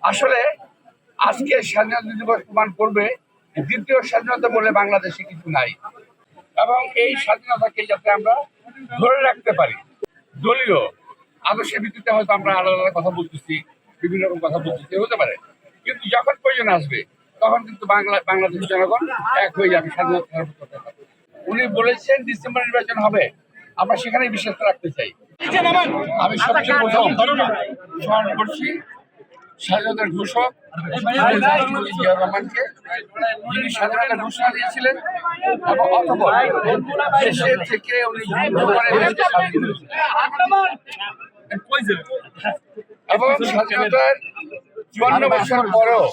আসলে আজকে স্বাধীনতা দিবস প্রমাণ করবে দ্বিতীয় স্বাধীনতা বলে বাংলাদেশে কিছু নাই, এবং এই স্বাধীনতাকে যাতে আমরা ধরে রাখতে পারি। দলীয় আদর্শের ভিত্তিতে হয়তো আমরা আলাদা আলাদা কথা বলতেছি, বিভিন্ন রকম কথা বলতেছি, হতে পারে, কিন্তু যখন প্রয়োজন আসবে তখন কিন্তু বাংলাদেশের জনগণ এক হয়ে যাবে, স্বাধীনতা করতে পারবে। উনি বলেছেন ডিসেম্বর নির্বাচন হবে, আমরা সেখানেই বিশ্বাস রাখতে চাই। আমি সবচেয়ে প্রথম স্মরণ করছি স্বাধীনতার ঘোষক জিয়া রহমানকে, যিনি স্বাধীনতার ঘোষণা দিয়েছিলেন এবং অতঃপর দেশের থেকে উনি যুদ্ধ করে দেশকে স্বাধীন করেছিলেন। এবং স্বাধীনতার ৫৪ বছর পরেও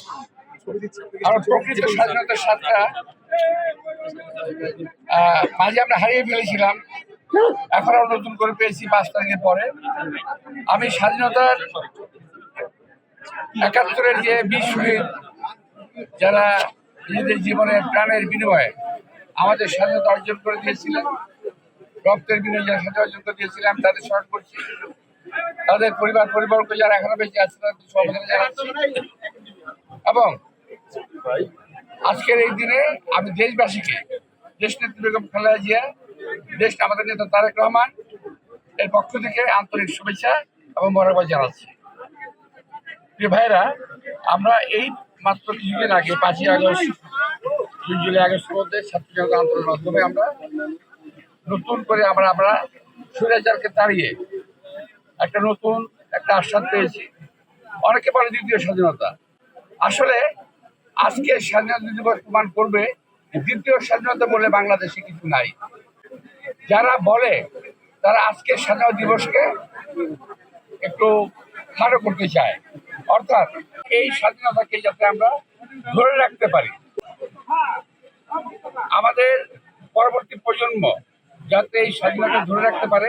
আমরা প্রকৃত স্বাধীনতার স্বাদটা মাঝে আমরা হারিয়ে ফেলেছিলাম, এখন আমরা নতুন করে পেয়েছি ৫ তারিখের পরে। আমি স্বাধীনতার ৭১-এর যে বীর শহীদ, যারা নিজেদের জীবনের প্রাণের বিনিময়ে আমাদের স্বাধীনতা অর্জন করে দিয়েছিলেন, রক্তের বিনিময়ে যারা স্বাধীনতা অর্জন করে দিয়েছিলেন, আমি তাদের স্মরণ করছি। তাদের পরিবারকে যারা এখনো বেঁচে আছে তাদের সমবেদনা জানাচ্ছি। এবং আজকের এই দিনে আমি দেশবাসীকে, দেশনেত্রী বেগম খালেদা জিয়া, দেশ আমাদের নেতা তারেক রহমান এর পক্ষ থেকে আন্তরিক শুভেচ্ছা এবং মোবারকবাদ জানাচ্ছি। প্রিয় ভাইরা, আমরা এই মাত্র কিছুদিন আগে ৫ই আগস্ট, ২ জুলাই আগস্টের মধ্যে ছাত্র জনতা আন্দোলনের মাধ্যমে আমরা নতুন করে আমরা স্বৈরাচারকে তাড়িয়ে একটা নতুন আশ্বাস পেয়েছি। অনেকে বলে দ্বিতীয় স্বাধীনতা। আসলে আজকে স্বাধীনতা দিবস প্রমাণ করবে দ্বিতীয় স্বাধীনতা বলে বাংলাদেশে কিছু নাই। যারা বলে তারা আজকে স্বাধীনতা দিবসকে একটু খাটো করতে চায়, অর্থাৎ এই স্বাধীনতাকে যাতে আমরা ধরে রাখতে পারি, আমাদের পরবর্তী প্রজন্ম যাতে এই স্বাধীনতা ধরে রাখতে পারে,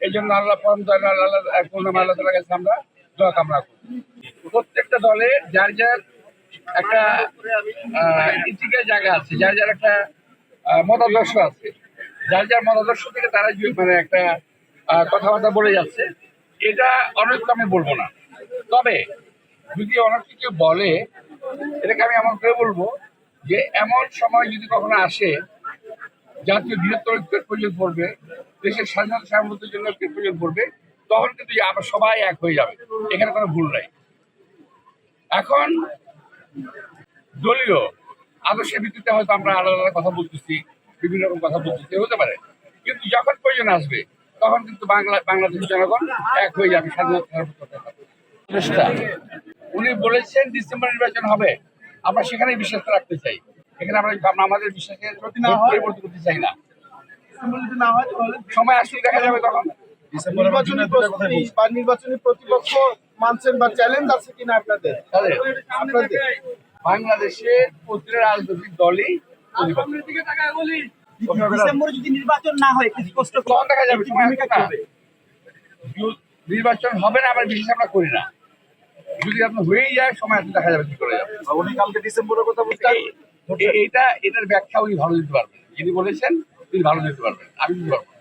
এই জন্য আল্লাহ আল্লাহ কাছে আমরা দোয়া কামনা করি। প্রত্যেকটা দলের যার যার একটা ইতিকার জায়গা আছে, যার যার একটা মতাদর্শ আছে, যার যার মতাদর্শ থেকে তারা মানে একটা কথাবার্তা বলে যাচ্ছে। এটা অনেক আমি বলবো না, তবে যদি অনেক কিছু বলে, এটাকে আমি এমন করে বলবো যে এমন সময় যদি কখনো আসে জাতীয় বৃহত্তর ঐক্যের প্রয়োজন পড়বে, দেশের স্বাধীনতা সার্বভৌমত্বের জন্য ঐক্যের প্রয়োজন পড়বে, তখন কিন্তু আমরা সবাই এক হয়ে যাবে, এখানে কোনো ভুল নাই। এখন দলীয় আদর্শের ভিত্তিতে হয়তো আমরা আলাদা আলাদা কথা বলতেছি, বিভিন্ন রকম কথা বলতেছি, হতে পারে, কিন্তু যখন প্রয়োজন আসবে তখন কিন্তু বাংলাদেশের জনগণ এক হয়ে যাবে, স্বাধীনতা করতে পারবে। উনি বলেছেন ডিসেম্বর নির্বাচন হবে, আমরা সেখানেই বিশ্বাস রাখতে চাই, এখানে আমরা আমাদের বিশ্বাসের পরিবর্তন করতে চাই না। সময় আসলে দেখা যাবে তখন। নির্বাচনী প্রতিপক্ষ মানছেন বা চ্যালেঞ্জ আছে কিনা আপনাদের? বাংলাদেশের প্রতিটা রাজনৈতিক দলই ডিসেম্বরে যদি নির্বাচন না হয় স্পষ্ট দেখা যাবে, নির্বাচন হবে না, আমরা বিশ্বাস আমরা করি না। যদি আপনার হয়েই যায়, সময় আসলে দেখা যাবে কি করে যাবে। উনি কালকে ডিসেম্বরের কথা বলতে, এটার ব্যাখ্যা উনি ভালো দিতে পারবেন, যিনি বলেছেন তিনি ভালো দিতে পারবেন, আমি দিতে পারবো না।